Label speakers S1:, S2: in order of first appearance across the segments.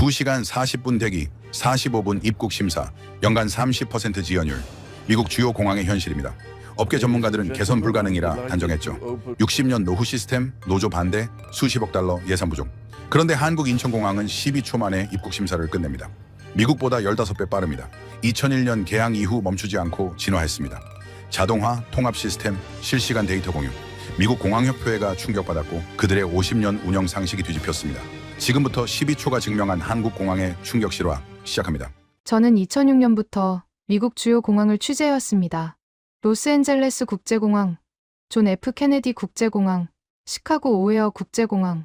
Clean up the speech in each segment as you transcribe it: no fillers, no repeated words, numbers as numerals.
S1: 2시간 40분 대기, 45분 입국 심사, 연간 30% 지연율. 미국 주요 공항의 현실입니다. 업계 전문가들은 개선 불가능이라 단정했죠. 60년 노후 시스템, 노조 반대, 수십억 달러 예산 부족. 그런데 한국 인천공항은 12초 만에 입국 심사를 끝냅니다. 미국보다 15배 빠릅니다. 2001년 개항 이후 멈추지 않고 진화했습니다. 자동화, 통합 시스템, 실시간 데이터 공유. 미국 공항협회가 충격받았고 그들의 50년 운영 상식이 뒤집혔습니다. 지금부터 12초가 증명한 한국 공항의 충격 실화 시작합니다.
S2: 저는 2006년부터 미국 주요 공항을 취재해왔습니다. 로스앤젤레스 국제공항, 존 F 케네디 국제공항, 시카고 오헤어 국제공항.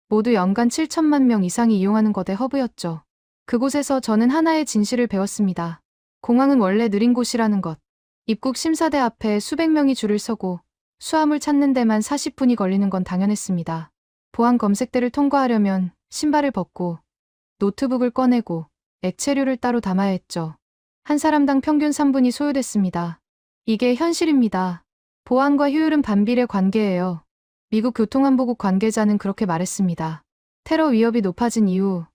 S2: 모두 연간 7천만 명 이상이 이용하는 거대 허브였죠. 그곳에서 저는 하나의 진실을 배웠습니다. 공항은 원래 느린 곳이라는 것. 입국 심사대 앞에 수백 명이 줄을 서고 수화물 찾는 데만 40분이 걸리는 건 당연했습니다. 보안 검색대를 통과하려면 신발을 벗고 노트북을 꺼내고 액체류를 따로 담아야 했죠. 한 사람당 평균 3분이 소요됐습니다. 이게 현실입니다. 보안과 효율은 반비례 관계예요. 미국 교통안보국 관계자는 그렇게 말했습니다. 테러 위협이 높아진 이후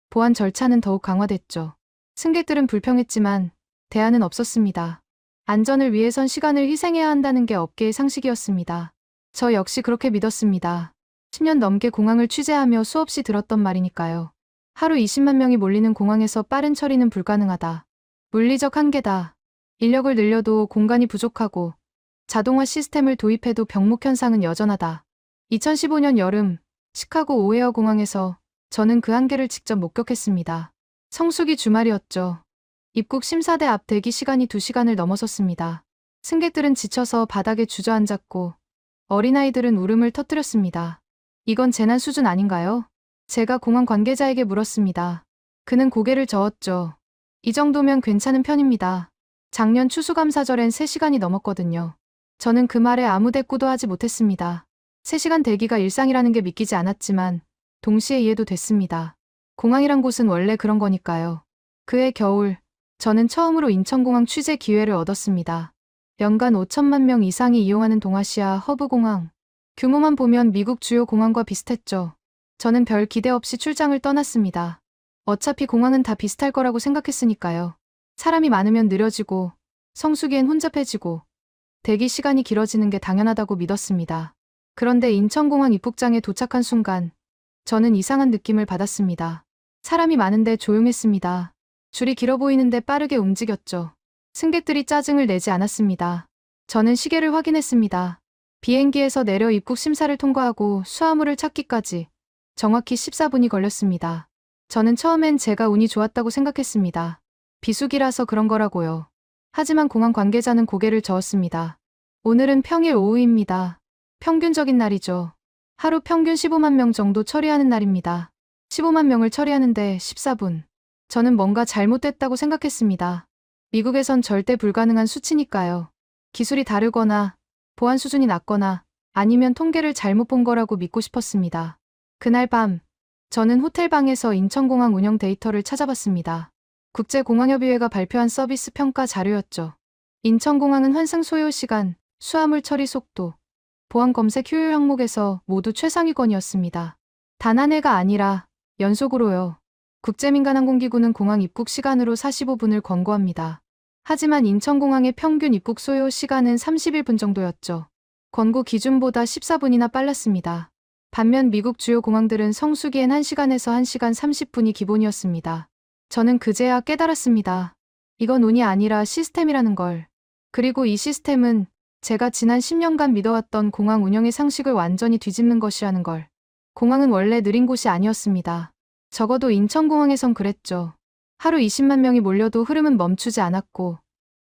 S2: 보안 절차는 더욱 강화됐죠. 승객들은 불평했지만 대안은 없었습니다. 안전을 위해선 시간을 희생해야 한다는 게 업계의 상식이었습니다. 저 역시 그렇게 믿었습니다. 10년 넘게 공항을 취재하며 수없이 들었던 말이니까요. 하루 20만 명이 몰리는 공항에서 빠른 처리는 불가능하다. 물리적 한계다. 인력을 늘려도 공간이 부족하고 자동화 시스템을 도입해도 병목 현상은 여전하다. 2015년 여름 시카고 오헤어 공항에서 저는 그 한계를 직접 목격했습니다. 성수기 주말이었죠. 입국 심사대 앞 대기 시간이 2시간을 넘어섰습니다. 승객들은 지쳐서 바닥에 주저앉았고 어린아이들은 울음을 터뜨렸습니다. 이건 재난 수준 아닌가요? 제가 공항 관계자에게 물었습니다. 그는 고개를 저었죠. 이 정도면 괜찮은 편입니다. 작년 추수감사절엔 3시간이 넘었거든요. 저는 그 말에 아무 대꾸도 하지 못했습니다. 3시간 대기가 일상이라는 게 믿기지 않았지만 동시에 이해도 됐습니다. 공항이란 곳은 원래 그런 거니까요. 그해 겨울, 저는 처음으로 인천공항 취재 기회를 얻었습니다. 연간 5천만 명 이상이 이용하는 동아시아 허브 공항. 규모만 보면 미국 주요 공항과 비슷했죠. 저는 별 기대 없이 출장을 떠났습니다. 어차피 공항은 다 비슷할 거라고 생각했으니까요. 사람이 많으면 느려지고 성수기엔 혼잡해지고 대기 시간이 길어지는 게 당연하다고 믿었습니다. 그런데 인천공항 입국장에 도착한 순간 저는 이상한 느낌을 받았습니다. 사람이 많은데 조용했습니다. 줄이 길어 보이는데 빠르게 움직였죠. 승객들이 짜증을 내지 않았습니다. 저는 시계를 확인했습니다. 비행기에서 내려 입국 심사를 통과하고 수화물을 찾기까지 정확히 14분이 걸렸습니다. 저는 처음엔 제가 운이 좋았다고 생각했습니다. 비수기라서 그런 거라고요. 하지만 공항 관계자는 고개를 저었습니다. 오늘은 평일 오후입니다. 평균적인 날이죠. 하루 평균 15만 명 정도 처리하는 날입니다. 15만 명을 처리하는데 14분. 저는 뭔가 잘못됐다고 생각했습니다. 미국에선 절대 불가능한 수치니까요. 기술이 다르거나 보안 수준이 낮거나 아니면 통계를 잘못 본 거라고 믿고 싶었습니다. 그날 밤, 저는 호텔방에서 인천공항 운영 데이터를 찾아봤습니다. 국제공항협의회가 발표한 서비스 평가 자료였죠. 인천공항은 환승 소요 시간, 수화물 처리 속도, 보안 검색 효율 항목에서 모두 최상위권이었습니다. 단 한 해가 아니라 연속으로요. 국제민간항공기구는 공항 입국 시간으로 45분을 권고합니다. 하지만 인천공항의 평균 입국 소요 시간은 31분 정도였죠. 권고 기준보다 14분이나 빨랐습니다. 반면 미국 주요 공항들은 성수기엔 1시간에서 1시간 30분이 기본이었습니다. 저는 그제야 깨달았습니다. 이건 운이 아니라 시스템이라는 걸. 그리고 이 시스템은 제가 지난 10년간 믿어왔던 공항 운영의 상식을 완전히 뒤집는 것이라는 걸. 공항은 원래 느린 곳이 아니었습니다. 적어도 인천공항에선 그랬죠. 하루 20만 명이 몰려도 흐름은 멈추지 않았고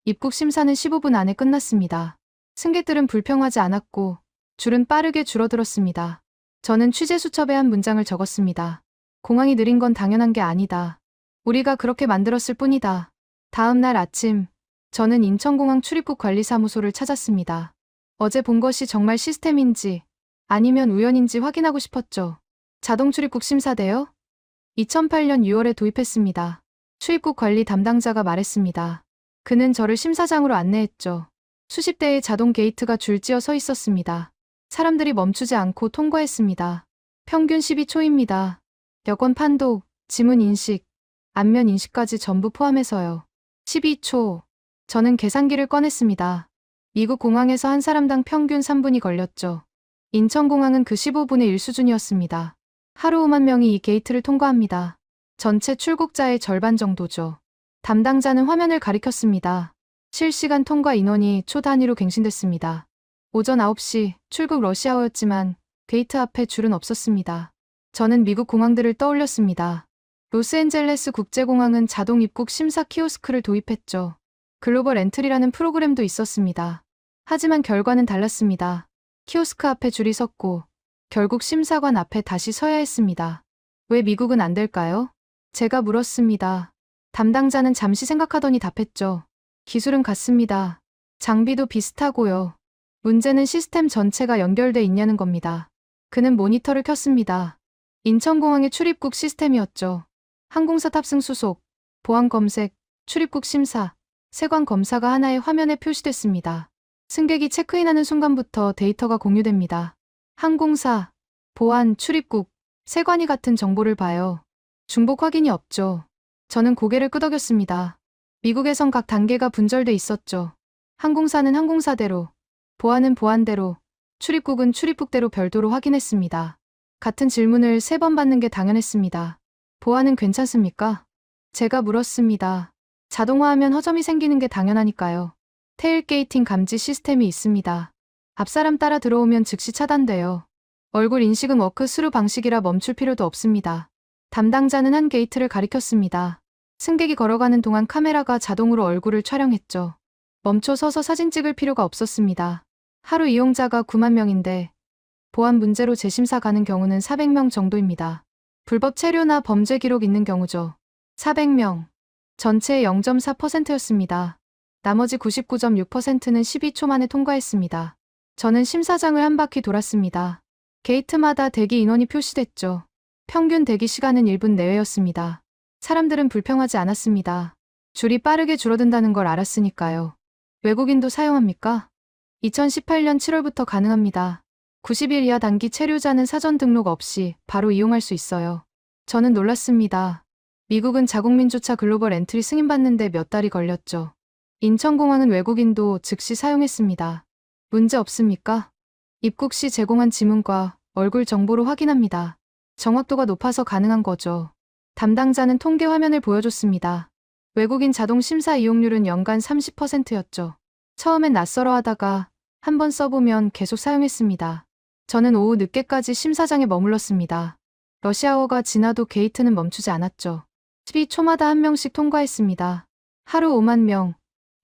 S2: 입국 심사는 15분 안에 끝났습니다. 승객들은 불평하지 않았고 줄은 빠르게 줄어들었습니다. 저는 취재 수첩에 한 문장을 적었습니다. 공항이 느린 건 당연한 게 아니다. 우리가 그렇게 만들었을 뿐이다. 다음 날 아침, 저는 인천공항 출입국 관리사무소를 찾았습니다. 어제 본 것이 정말 시스템인지 아니면 우연인지 확인하고 싶었죠. 자동 출입국 심사대요? 2008년 6월에 도입했습니다. 출입국 관리 담당자가 말했습니다. 그는 저를 심사장으로 안내했죠. 수십 대의 자동 게이트가 줄지어 서 있었습니다. 사람들이 멈추지 않고 통과했습니다. 평균 12초입니다. 여권 판독, 지문 인식, 안면 인식까지 전부 포함해서요. 12초. 저는 계산기를 꺼냈습니다. 미국 공항에서 한 사람당 평균 3분이 걸렸죠. 인천공항은 그 15분의 1 수준이었습니다. 하루 5만 명이 이 게이트를 통과합니다. 전체 출국자의 절반 정도죠. 담당자는 화면을 가리켰습니다. 실시간 통과 인원이 초 단위로 갱신됐습니다. 오전 9시 출국 러시아어였지만 게이트 앞에 줄은 없었습니다. 저는 미국 공항들을 떠올렸습니다. 로스앤젤레스 국제공항은 자동 입국 심사 키오스크를 도입했죠. 글로벌 엔트리라는 프로그램도 있었습니다. 하지만 결과는 달랐습니다. 키오스크 앞에 줄이 섰고 결국 심사관 앞에 다시 서야 했습니다. 왜 미국은 안 될까요? 제가 물었습니다. 담당자는 잠시 생각하더니 답했죠. 기술은 같습니다. 장비도 비슷하고요. 문제는 시스템 전체가 연결돼 있냐는 겁니다. 그는 모니터를 켰습니다. 인천공항의 출입국 시스템이었죠. 항공사 탑승 수속, 보안 검색, 출입국 심사, 세관 검사가 하나의 화면에 표시됐습니다. 승객이 체크인하는 순간부터 데이터가 공유됩니다. 항공사, 보안, 출입국, 세관이 같은 정보를 봐요. 중복 확인이 없죠. 저는 고개를 끄덕였습니다. 미국에선 각 단계가 분절돼 있었죠. 항공사는 항공사대로, 보안은 보안대로, 출입국은 출입국대로 별도로 확인했습니다. 같은 질문을 3번 받는 게 당연했습니다. 보안은 괜찮습니까? 제가 물었습니다. 자동화하면 허점이 생기는 게 당연하니까요. 테일게이팅 감지 시스템이 있습니다. 앞사람 따라 들어오면 즉시 차단돼요. 얼굴 인식은 워크스루 방식이라 멈출 필요도 없습니다. 담당자는 한 게이트를 가리켰습니다. 승객이 걸어가는 동안 카메라가 자동으로 얼굴을 촬영했죠. 멈춰 서서 사진 찍을 필요가 없었습니다. 하루 이용자가 9만 명인데 보안 문제로 재심사 가는 경우는 400명 정도입니다. 불법 체류나 범죄 기록 있는 경우죠. 400명. 전체의 0.4%였습니다. 나머지 99.6%는 12초 만에 통과했습니다. 저는 심사장을 한 바퀴 돌았습니다. 게이트마다 대기 인원이 표시됐죠. 평균 대기 시간은 1분 내외였습니다. 사람들은 불평하지 않았습니다. 줄이 빠르게 줄어든다는 걸 알았으니까요. 외국인도 사용합니까? 2018년 7월부터 가능합니다. 90일 이하 단기 체류자는 사전 등록 없이 바로 이용할 수 있어요. 저는 놀랐습니다. 미국은 자국민조차 글로벌 엔트리 승인받는데 몇 달이 걸렸죠. 인천공항은 외국인도 즉시 사용했습니다. 문제 없습니까? 입국 시 제공한 지문과 얼굴 정보로 확인합니다. 정확도가 높아서 가능한 거죠. 담당자는 통계 화면을 보여줬습니다. 외국인 자동 심사 이용률은 연간 30%였죠. 처음엔 낯설어 하다가 한번 써보면 계속 사용했습니다. 저는 오후 늦게까지 심사장에 머물렀습니다. 러시아어가 지나도 게이트는 멈추지 않았죠. 12초마다 한 명씩 통과했습니다. 하루 5만 명,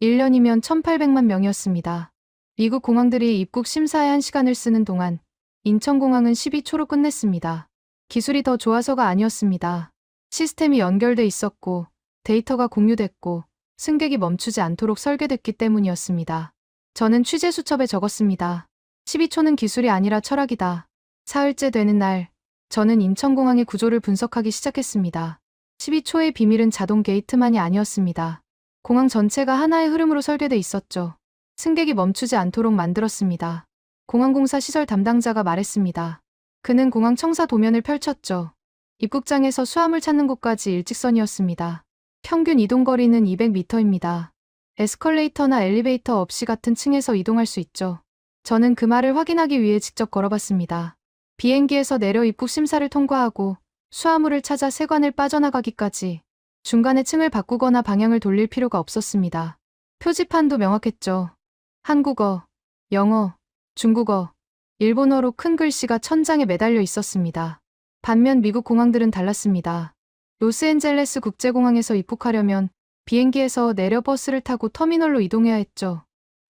S2: 1년이면 1800만 명이었습니다. 미국 공항들이 입국 심사에 1시간을 쓰는 동안 인천공항은 12초로 끝냈습니다. 기술이 더 좋아서가 아니었습니다. 시스템이 연결돼 있었고 데이터가 공유됐고 승객이 멈추지 않도록 설계됐기 때문이었습니다. 저는 취재 수첩에 적었습니다. 12초는 기술이 아니라 철학이다. 사흘째 되는 날, 저는 인천공항의 구조를 분석하기 시작했습니다. 12초의 비밀은 자동 게이트만이 아니었습니다. 공항 전체가 하나의 흐름으로 설계돼 있었죠. 승객이 멈추지 않도록 만들었습니다. 공항공사 시설 담당자가 말했습니다. 그는 공항 청사 도면을 펼쳤죠. 입국장에서 수화물 찾는 곳까지 일직선이었습니다. 평균 이동거리는 200m입니다. 에스컬레이터나 엘리베이터 없이 같은 층에서 이동할 수 있죠. 저는 그 말을 확인하기 위해 직접 걸어봤습니다. 비행기에서 내려 입국 심사를 통과하고 수화물을 찾아 세관을 빠져나가기까지 중간에 층을 바꾸거나 방향을 돌릴 필요가 없었습니다. 표지판도 명확했죠. 한국어, 영어, 중국어, 일본어로 큰 글씨가 천장에 매달려 있었습니다. 반면 미국 공항들은 달랐습니다. 로스앤젤레스 국제공항에서 입국하려면 비행기에서 내려 버스를 타고 터미널로 이동해야 했죠.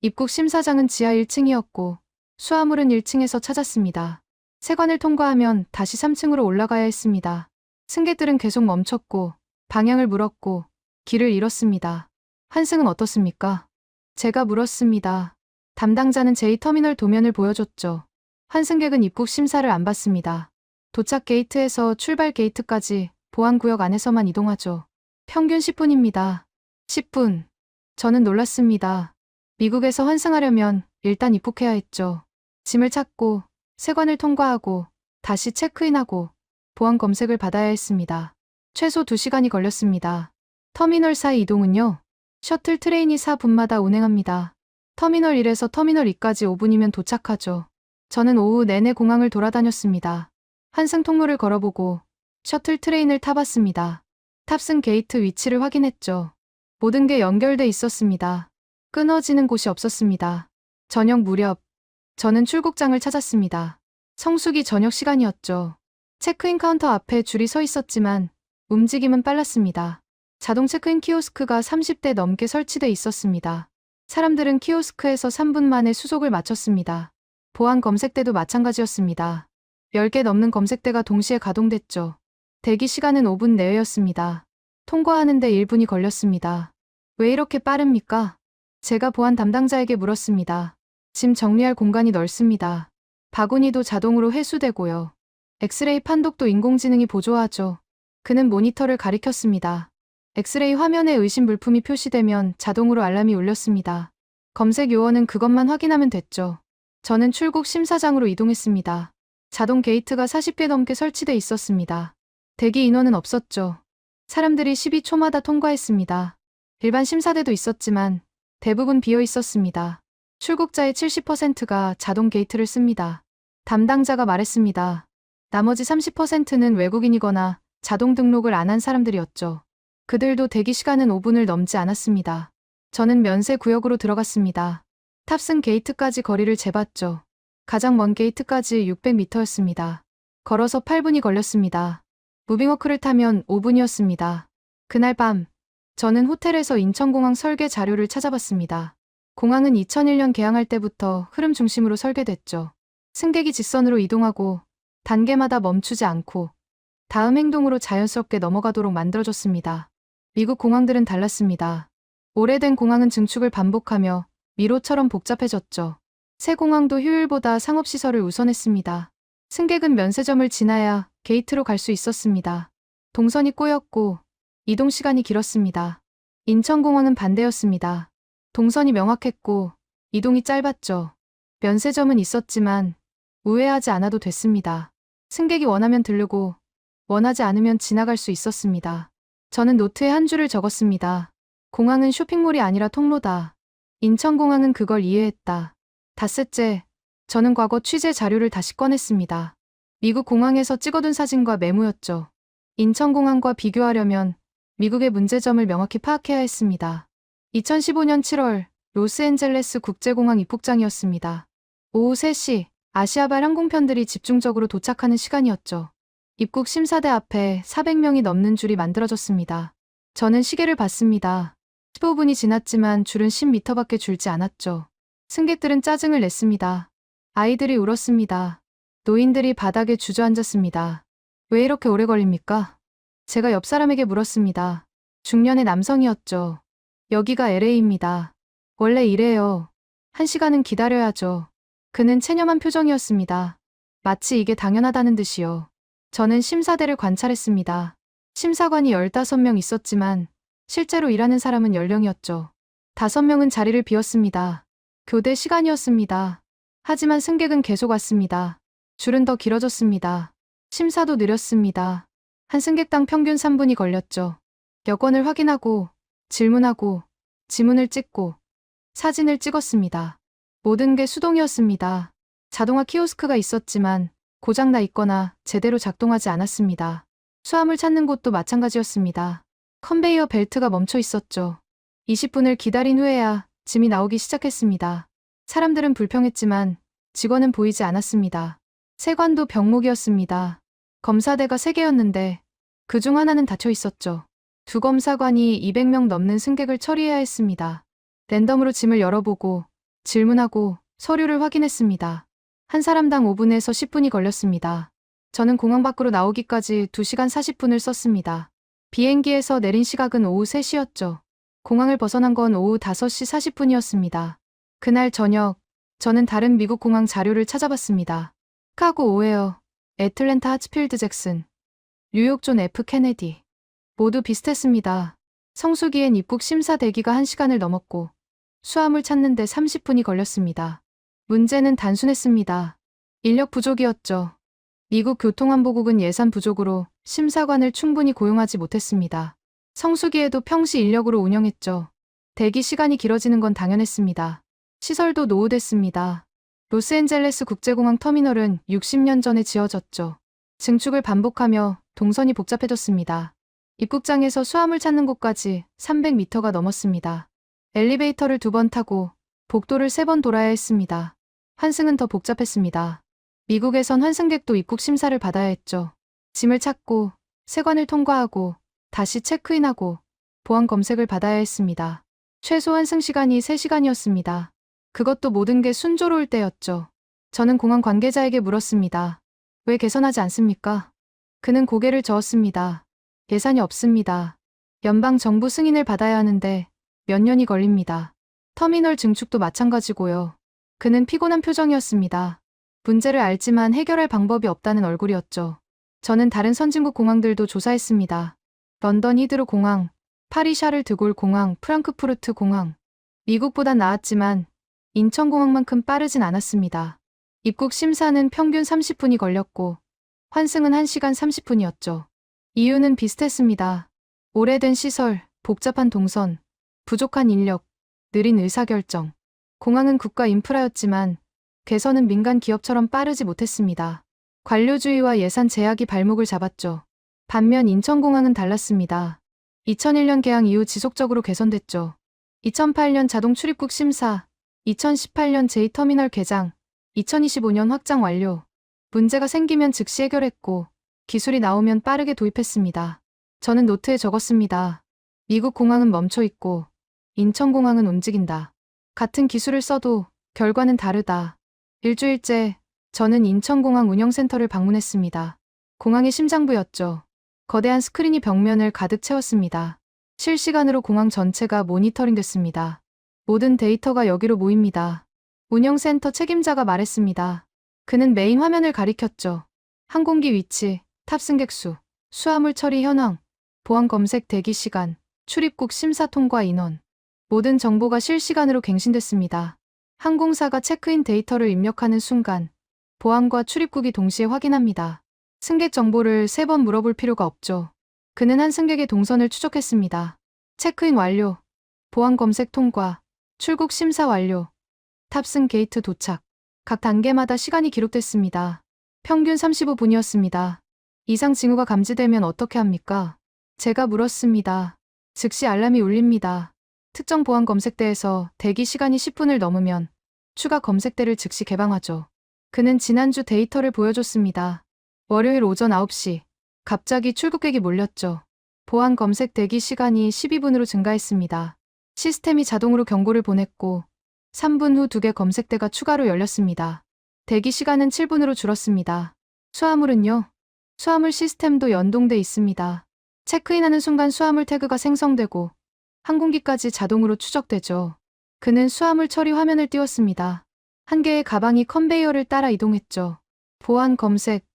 S2: 입국 심사장은 지하 1층이었고 수화물은 1층에서 찾았습니다. 세관을 통과하면 다시 3층으로 올라가야 했습니다. 승객들은 계속 멈췄고 방향을 물었고 길을 잃었습니다. 환승은 어떻습니까? 제가 물었습니다. 담당자는 제2터미널 도면을 보여줬죠. 환승객은 입국 심사를 안 받습니다. 도착 게이트에서 출발 게이트까지 보안구역 안에서만 이동하죠. 평균 10분입니다. 10분. 저는 놀랐습니다. 미국에서 환승하려면 일단 입국해야 했죠. 짐을 찾고 세관을 통과하고 다시 체크인하고 보안 검색을 받아야 했습니다. 최소 2시간이 걸렸습니다. 터미널 사이 이동은요. 셔틀 트레인이 4분마다 운행합니다. 터미널 1에서 터미널 2까지 5분이면 도착하죠. 저는 오후 내내 공항을 돌아다녔습니다. 환승 통로를 걸어보고 셔틀 트레인을 타봤습니다. 탑승 게이트 위치를 확인했죠. 모든 게 연결돼 있었습니다. 끊어지는 곳이 없었습니다. 저녁 무렵, 저는 출국장을 찾았습니다. 성수기 저녁 시간이었죠. 체크인 카운터 앞에 줄이 서 있었지만 움직임은 빨랐습니다. 자동 체크인 키오스크가 30대 넘게 설치돼 있었습니다. 사람들은 키오스크에서 3분 만에 수속을 마쳤습니다. 보안 검색대도 마찬가지였습니다. 10개 넘는 검색대가 동시에 가동됐죠. 대기 시간은 5분 내외였습니다. 통과하는데 1분이 걸렸습니다. 왜 이렇게 빠릅니까? 제가 보안 담당자에게 물었습니다. 짐 정리할 공간이 넓습니다. 바구니도 자동으로 회수되고요. 엑스레이 판독도 인공지능이 보조하죠. 그는 모니터를 가리켰습니다. 엑스레이 화면에 의심 물품이 표시되면 자동으로 알람이 울렸습니다. 검색 요원은 그것만 확인하면 됐죠. 저는 출국 심사장으로 이동했습니다. 자동 게이트가 40개 넘게 설치돼 있었습니다. 대기 인원은 없었죠. 사람들이 12초마다 통과했습니다. 일반 심사대도 있었지만 대부분 비어 있었습니다. 출국자의 70%가 자동 게이트를 씁니다. 담당자가 말했습니다. 나머지 30%는 외국인이거나 자동 등록을 안 한 사람들이었죠. 그들도 대기 시간은 5분을 넘지 않았습니다. 저는 면세 구역으로 들어갔습니다. 탑승 게이트까지 거리를 재봤죠. 가장 먼 게이트까지 600m였습니다. 걸어서 8분이 걸렸습니다. 무빙워크를 타면 5분이었습니다. 그날 밤, 저는 호텔에서 인천공항 설계 자료를 찾아봤습니다. 공항은 2001년 개항할 때부터 흐름 중심으로 설계됐죠. 승객이 직선으로 이동하고 단계마다 멈추지 않고 다음 행동으로 자연스럽게 넘어가도록 만들어졌습니다. 미국 공항들은 달랐습니다. 오래된 공항은 증축을 반복하며 미로처럼 복잡해졌죠. 새 공항도 효율보다 상업시설을 우선했습니다. 승객은 면세점을 지나야 게이트로 갈 수 있었습니다. 동선이 꼬였고 이동 시간이 길었습니다. 인천공항은 반대였습니다. 동선이 명확했고 이동이 짧았죠. 면세점은 있었지만 우회하지 않아도 됐습니다. 승객이 원하면 들르고 원하지 않으면 지나갈 수 있었습니다. 저는 노트에 한 줄을 적었습니다. 공항은 쇼핑몰이 아니라 통로다. 인천공항은 그걸 이해했다. 닷새째, 저는 과거 취재 자료를 다시 꺼냈습니다. 미국 공항에서 찍어둔 사진과 메모였죠. 인천공항과 비교하려면 미국의 문제점을 명확히 파악해야 했습니다. 2015년 7월 로스앤젤레스 국제공항 입국장이었습니다. 오후 3시 아시아발 항공편들이 집중적으로 도착하는 시간이었죠. 입국 심사대 앞에 400명이 넘는 줄이 만들어졌습니다. 저는 시계를 봤습니다. 15분이 지났지만 줄은 10m밖에 줄지 않았죠. 승객들은 짜증을 냈습니다. 아이들이 울었습니다. 노인들이 바닥에 주저앉았습니다. 왜 이렇게 오래 걸립니까? 제가 옆 사람에게 물었습니다. 중년의 남성이었죠. 여기가 LA입니다. 원래 이래요. 1시간은 기다려야죠. 그는 체념한 표정이었습니다. 마치 이게 당연하다는 듯이요. 저는 심사대를 관찰했습니다. 심사관이 15명 있었지만 실제로 일하는 사람은 10명이었죠. 5명은 자리를 비웠습니다. 교대 시간이었습니다. 하지만 승객은 계속 왔습니다. 줄은 더 길어졌습니다. 심사도 느렸습니다. 한 승객당 평균 3분이 걸렸죠. 여권을 확인하고 질문하고 지문을 찍고 사진을 찍었습니다. 모든 게 수동이었습니다. 자동화 키오스크가 있었지만 고장나 있거나 제대로 작동하지 않았습니다. 수화물 찾는 곳도 마찬가지였습니다. 컨베이어 벨트가 멈춰 있었죠. 20분을 기다린 후에야 짐이 나오기 시작했습니다. 사람들은 불평했지만 직원은 보이지 않았습니다. 세관도 병목이었습니다. 검사대가 3개였는데 그중 하나는 닫혀 있었죠. 두 검사관이 200명 넘는 승객을 처리해야 했습니다. 랜덤으로 짐을 열어보고 질문하고 서류를 확인했습니다. 한 사람당 5분에서 10분이 걸렸습니다. 저는 공항 밖으로 나오기까지 2시간 40분을 썼습니다. 비행기에서 내린 시각은 오후 3시였죠. 공항을 벗어난 건 오후 5시 40분이었습니다. 그날 저녁, 저는 다른 미국 공항 자료를 찾아봤습니다. 시카고 오헤어, 애틀랜타 하츠필드 잭슨, 뉴욕 존 F 케네디. 모두 비슷했습니다. 성수기엔 입국 심사 대기가 1시간을 넘었고 수화물 찾는데 30분이 걸렸습니다. 문제는 단순했습니다. 인력 부족이었죠. 미국 교통안보국은 예산 부족으로 심사관을 충분히 고용하지 못했습니다. 성수기에도 평시 인력으로 운영했죠. 대기 시간이 길어지는 건 당연했습니다. 시설도 노후됐습니다. 로스앤젤레스 국제공항 터미널은 60년 전에 지어졌죠. 증축을 반복하며 동선이 복잡해졌습니다. 입국장에서 수화물 찾는 곳까지 300m가 넘었습니다. 엘리베이터를 2번 타고 복도를 3번 돌아야 했습니다. 환승은 더 복잡했습니다. 미국에선 환승객도 입국 심사를 받아야 했죠. 짐을 찾고 세관을 통과하고 다시 체크인하고 보안 검색을 받아야 했습니다. 최소 환승 시간이 3시간이었습니다. 그것도 모든 게 순조로울 때였죠. 저는 공항 관계자에게 물었습니다. 왜 개선하지 않습니까? 그는 고개를 저었습니다. 예산이 없습니다. 연방 정부 승인을 받아야 하는데 몇 년이 걸립니다. 터미널 증축도 마찬가지고요. 그는 피곤한 표정이었습니다. 문제를 알지만 해결할 방법이 없다는 얼굴이었죠. 저는 다른 선진국 공항들도 조사했습니다. 런던 히드로 공항, 파리 샤를 드골 공항, 프랑크푸르트 공항. 미국보단 나았지만 인천공항만큼 빠르진 않았습니다. 입국 심사는 평균 30분이 걸렸고 환승은 1시간 30분이었죠. 이유는 비슷했습니다. 오래된 시설, 복잡한 동선, 부족한 인력, 느린 의사결정. 공항은 국가 인프라였지만 개선은 민간 기업처럼 빠르지 못했습니다. 관료주의와 예산 제약이 발목을 잡았죠. 반면 인천공항은 달랐습니다. 2001년 개항 이후 지속적으로 개선됐죠. 2008년 자동 출입국 심사, 2018년 제2터미널 개장, 2025년 확장 완료. 문제가 생기면 즉시 해결했고 기술이 나오면 빠르게 도입했습니다. 저는 노트에 적었습니다. 미국 공항은 멈춰 있고 인천공항은 움직인다. 같은 기술을 써도 결과는 다르다. 일주일째 저는 인천공항 운영센터를 방문했습니다. 공항의 심장부였죠. 거대한 스크린이 벽면을 가득 채웠습니다. 실시간으로 공항 전체가 모니터링됐습니다. 모든 데이터가 여기로 모입니다. 운영센터 책임자가 말했습니다. 그는 메인 화면을 가리켰죠. 항공기 위치, 탑승객 수, 수화물 처리 현황, 보안 검색 대기 시간, 출입국 심사 통과 인원. 모든 정보가 실시간으로 갱신됐습니다. 항공사가 체크인 데이터를 입력하는 순간 보안과 출입국이 동시에 확인합니다. 승객 정보를 3번 물어볼 필요가 없죠. 그는 한 승객의 동선을 추적했습니다. 체크인 완료, 보안 검색 통과, 출국 심사 완료, 탑승 게이트 도착. 각 단계마다 시간이 기록됐습니다. 평균 35분이었습니다. 이상 징후가 감지되면 어떻게 합니까? 제가 물었습니다. 즉시 알람이 울립니다. 특정 보안 검색대에서 대기 시간이 10분을 넘으면 추가 검색대를 즉시 개방하죠. 그는 지난주 데이터를 보여줬습니다. 월요일 오전 9시, 갑자기 출국객이 몰렸죠. 보안 검색 대기 시간이 12분으로 증가했습니다. 시스템이 자동으로 경고를 보냈고 3분 후 2개 검색대가 추가로 열렸습니다. 대기 시간은 7분으로 줄었습니다. 수화물은요? 수화물 시스템도 연동돼 있습니다. 체크인하는 순간 수화물 태그가 생성되고 항공기까지 자동으로 추적되죠. 그는 수화물 처리 화면을 띄웠습니다. 한 개의 가방이 컨베이어를 따라 이동했죠. 보안 검색,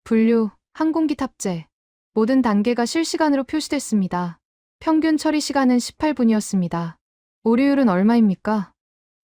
S2: 분류, 항공기 탑재. 모든 단계가 실시간으로 표시됐습니다. 평균 처리 시간은 18분이었습니다. 오류율은 얼마입니까?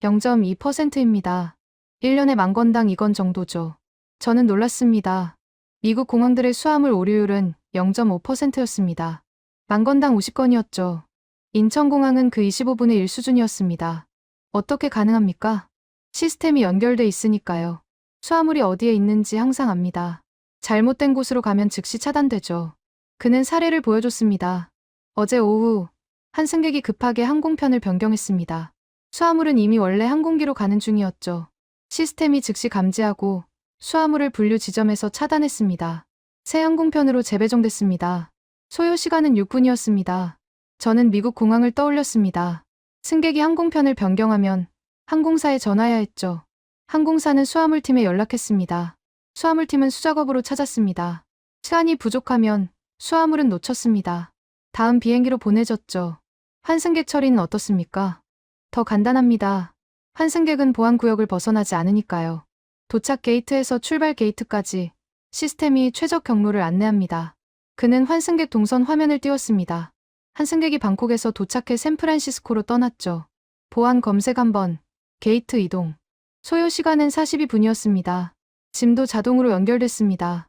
S2: 0.2%입니다. 1년에 10,000건당 2건 정도죠. 저는 놀랐습니다. 미국 공항들의 수화물 오류율은 0.5%였습니다. 10,000건당 50건이었죠. 인천공항은 그 25분의 1 수준이었습니다. 어떻게 가능합니까? 시스템이 연결돼 있으니까요. 수화물이 어디에 있는지 항상 압니다. 잘못된 곳으로 가면 즉시 차단되죠. 그는 사례를 보여줬습니다. 어제 오후 한 승객이 급하게 항공편을 변경했습니다. 수화물은 이미 원래 항공기로 가는 중이었죠. 시스템이 즉시 감지하고 수화물을 분류 지점에서 차단했습니다. 새 항공편으로 재배정됐습니다. 소요 시간은 6분이었습니다. 저는 미국 공항을 떠올렸습니다. 승객이 항공편을 변경하면 항공사에 전화해야 했죠. 항공사는 수화물팀에 연락했습니다. 수화물팀은 수작업으로 찾았습니다. 시간이 부족하면 수화물은 놓쳤습니다. 다음 비행기로 보내졌죠. 환승객 처리는 어떻습니까? 더 간단합니다. 환승객은 보안구역을 벗어나지 않으니까요. 도착 게이트에서 출발 게이트까지 시스템이 최적 경로를 안내합니다. 그는 환승객 동선 화면을 띄웠습니다. 한 승객이 방콕에서 도착해 샌프란시스코로 떠났죠. 보안 검색 한 번, 게이트 이동. 소요 시간은 42분이었습니다. 짐도 자동으로 연결됐습니다.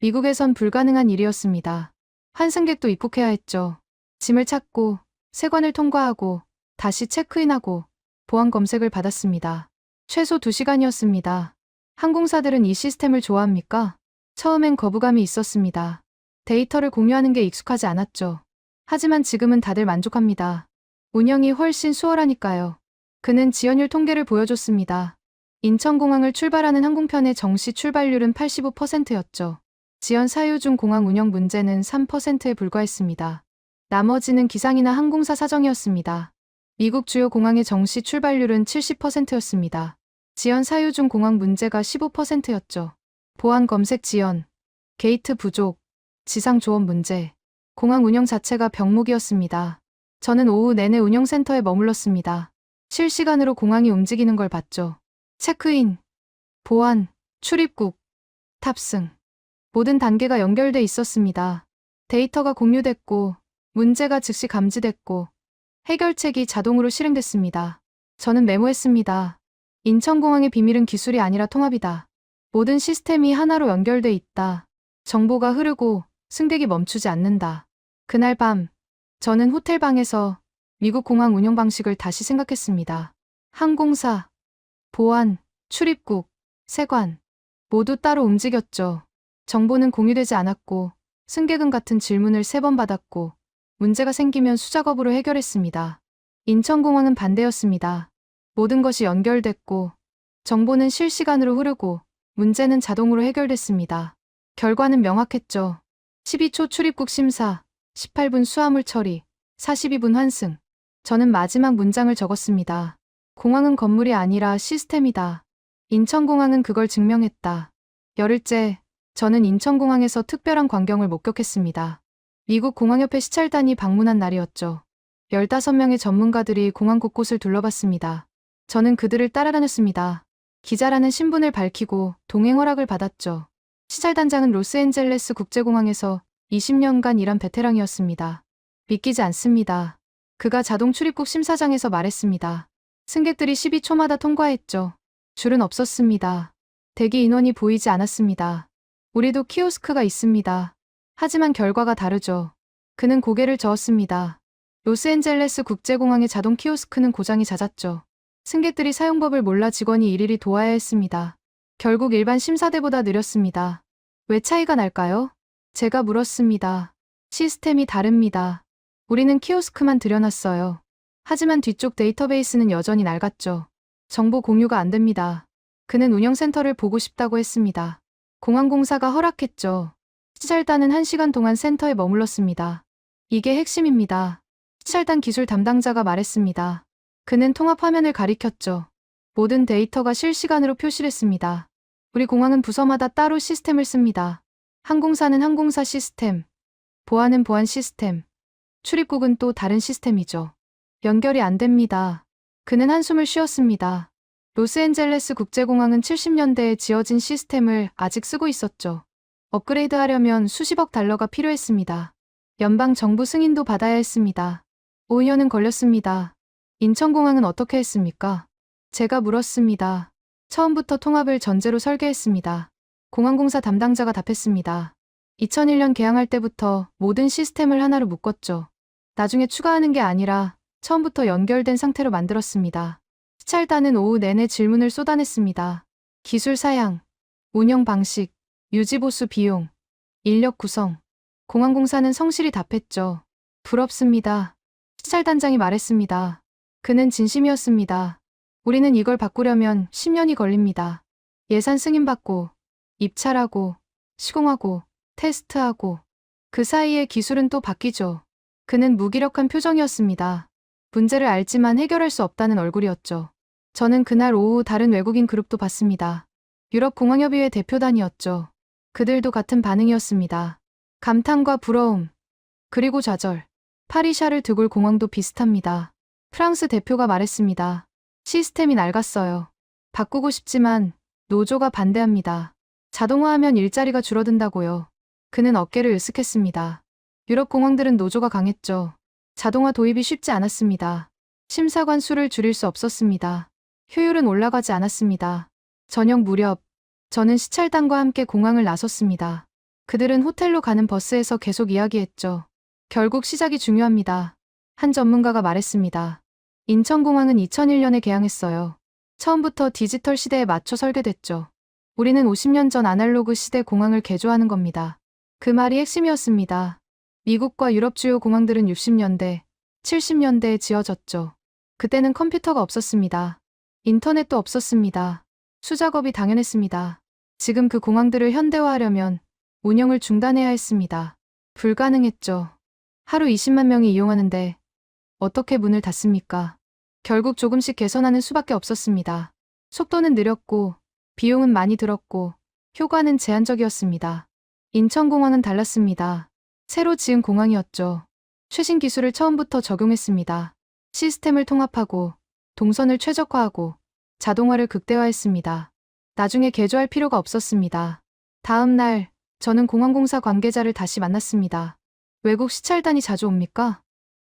S2: 미국에선 불가능한 일이었습니다. 환승객도 입국해야 했죠. 짐을 찾고 세관을 통과하고 다시 체크인하고 보안 검색을 받았습니다. 최소 2시간이었습니다. 항공사들은 이 시스템을 좋아합니까? 처음엔 거부감이 있었습니다. 데이터를 공유하는 게 익숙하지 않았죠. 하지만 지금은 다들 만족합니다. 운영이 훨씬 수월하니까요. 그는 지연율 통계를 보여줬습니다. 인천공항을 출발하는 항공편의 정시 출발률은 85%였죠. 지연 사유 중 공항 운영 문제는 3%에 불과했습니다. 나머지는 기상이나 항공사 사정이었습니다. 미국 주요 공항의 정시 출발률은 70%였습니다. 지연 사유 중 공항 문제가 15%였죠. 보안 검색 지연, 게이트 부족, 지상 조업 문제, 공항 운영 자체가 병목이었습니다. 저는 오후 내내 운영센터에 머물렀습니다. 실시간으로 공항이 움직이는 걸 봤죠. 체크인, 보안, 출입국, 탑승. 모든 단계가 연결돼 있었습니다. 데이터가 공유됐고, 문제가 즉시 감지됐고, 해결책이 자동으로 실행됐습니다. 저는 메모했습니다. 인천공항의 비밀은 기술이 아니라 통합이다. 모든 시스템이 하나로 연결돼 있다. 정보가 흐르고 승객이 멈추지 않는다. 그날 밤, 저는 호텔 방에서 미국 공항 운영 방식을 다시 생각했습니다. 항공사, 보안, 출입국, 세관, 모두 따로 움직였죠. 정보는 공유되지 않았고, 승객은 같은 질문을 3번 받았고, 문제가 생기면 수작업으로 해결했습니다. 인천공항은 반대였습니다. 모든 것이 연결됐고, 정보는 실시간으로 흐르고, 문제는 자동으로 해결됐습니다. 결과는 명확했죠. 12초 출입국 심사, 18분 수화물 처리, 42분 환승. 저는 마지막 문장을 적었습니다. 공항은 건물이 아니라 시스템이다. 인천공항은 그걸 증명했다. 열흘째, 저는 인천공항에서 특별한 광경을 목격했습니다. 미국 공항협회 시찰단이 방문한 날이었죠. 15명의 전문가들이 공항 곳곳을 둘러봤습니다. 저는 그들을 따라다녔습니다. 기자라는 신분을 밝히고 동행 허락을 받았죠. 시찰단장은 로스앤젤레스 국제공항에서 20년간 일한 베테랑이었습니다. 믿기지 않습니다. 그가 자동 출입국 심사장에서 말했습니다. 승객들이 12초마다 통과했죠. 줄은 없었습니다. 대기 인원이 보이지 않았습니다. 우리도 키오스크가 있습니다. 하지만 결과가 다르죠. 그는 고개를 저었습니다. 로스앤젤레스 국제공항의 자동 키오스크는 고장이 잦았죠. 승객들이 사용법을 몰라 직원이 일일이 도와야 했습니다. 결국 일반 심사대보다 느렸습니다. 왜 차이가 날까요? 제가 물었습니다. 시스템이 다릅니다. 우리는 키오스크만 들여놨어요. 하지만 뒤쪽 데이터베이스는 여전히 낡았죠. 정보 공유가 안 됩니다. 그는 운영센터를 보고 싶다고 했습니다. 공항공사가 허락했죠. 시찰단은 1시간 동안 센터에 머물렀습니다. 이게 핵심입니다. 시찰단 기술 담당자가 말했습니다. 그는 통합 화면을 가리켰죠. 모든 데이터가 실시간으로 표시됐습니다. 우리 공항은 부서마다 따로 시스템을 씁니다. 항공사는 항공사 시스템, 보안은 보안 시스템, 출입국은 또 다른 시스템이죠. 연결이 안 됩니다. 그는 한숨을 쉬었습니다. 로스앤젤레스 국제공항은 70년대에 지어진 시스템을 아직 쓰고 있었죠. 업그레이드하려면 수십억 달러가 필요했습니다. 연방 정부 승인도 받아야 했습니다. 5년은 걸렸습니다. 인천공항은 어떻게 했습니까? 제가 물었습니다. 처음부터 통합을 전제로 설계했습니다. 공항공사 담당자가 답했습니다. 2001년 개항할 때부터 모든 시스템을 하나로 묶었죠. 나중에 추가하는 게 아니라 처음부터 연결된 상태로 만들었습니다. 시찰단은 오후 내내 질문을 쏟아냈습니다. 기술 사양, 운영 방식, 유지보수 비용, 인력 구성. 공항공사는 성실히 답했죠. 부럽습니다. 시찰단장이 말했습니다. 그는 진심이었습니다. 우리는 이걸 바꾸려면 10년이 걸립니다. 예산 승인받고, 입찰하고, 시공하고, 테스트하고. 그 사이에 기술은 또 바뀌죠. 그는 무기력한 표정이었습니다. 문제를 알지만 해결할 수 없다는 얼굴이었죠. 저는 그날 오후 다른 외국인 그룹도 봤습니다. 유럽공항협의회 대표단이었죠. 그들도 같은 반응이었습니다. 감탄과 부러움, 그리고 좌절. 파리샤를 드골 공항도 비슷합니다. 프랑스 대표가 말했습니다. 시스템이 낡았어요. 바꾸고 싶지만 노조가 반대합니다. 자동화하면 일자리가 줄어든다고요. 그는 어깨를 으쓱했습니다. 유럽 공항들은 노조가 강했죠. 자동화 도입이 쉽지 않았습니다. 심사관 수를 줄일 수 없었습니다. 효율은 올라가지 않았습니다. 저녁 무렵, 저는 시찰단과 함께 공항을 나섰습니다. 그들은 호텔로 가는 버스에서 계속 이야기했죠. 결국 시작이 중요합니다. 한 전문가가 말했습니다. 인천공항은 2001년에 개항했어요. 처음부터 디지털 시대에 맞춰 설계됐죠. 우리는 50년 전 아날로그 시대 공항을 개조하는 겁니다. 그 말이 핵심이었습니다. 미국과 유럽 주요 공항들은 60년대, 70년대에 지어졌죠. 그때는 컴퓨터가 없었습니다. 인터넷도 없었습니다. 수작업이 당연했습니다. 지금 그 공항들을 현대화하려면 운영을 중단해야 했습니다. 불가능했죠. 하루 20만 명이 이용하는데 어떻게 문을 닫습니까? 결국 조금씩 개선하는 수밖에 없었습니다. 속도는 느렸고 비용은 많이 들었고 효과는 제한적이었습니다. 인천공항은 달랐습니다. 새로 지은 공항이었죠. 최신 기술을 처음부터 적용했습니다. 시스템을 통합하고 동선을 최적화하고 자동화를 극대화했습니다. 나중에 개조할 필요가 없었습니다. 다음 날 저는 공항공사 관계자를 다시 만났습니다. 외국 시찰단이 자주 옵니까?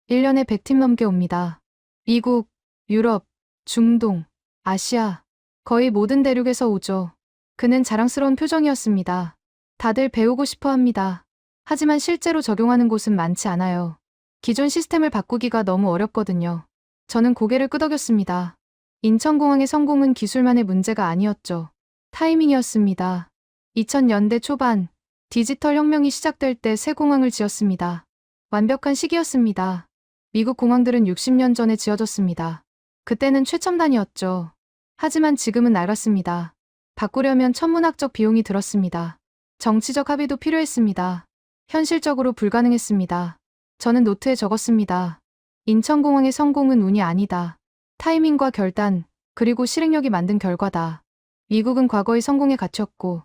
S2: 1년에 100팀 넘게 옵니다. 미국, 유럽, 중동, 아시아, 거의 모든 대륙에서 오죠. 그는 자랑스러운 표정이었습니다. 다들 배우고 싶어 합니다. 하지만 실제로 적용하는 곳은 많지 않아요. 기존 시스템을 바꾸기가 너무 어렵거든요. 저는 고개를 끄덕였습니다. 인천공항의 성공은 기술만의 문제가 아니었죠. 타이밍이었습니다. 2000년대 초반, 디지털 혁명이 시작될 때 새 공항을 지었습니다. 완벽한 시기였습니다. 미국 공항들은 60년 전에 지어졌습니다. 그때는 최첨단이었죠. 하지만 지금은 낡았습니다. 바꾸려면 천문학적 비용이 들었습니다. 정치적 합의도 필요했습니다. 현실적으로 불가능했습니다. 저는 노트에 적었습니다. 인천공항의 성공은 운이 아니다. 타이밍과 결단, 그리고 실행력이 만든 결과다. 미국은 과거의 성공에 갇혔고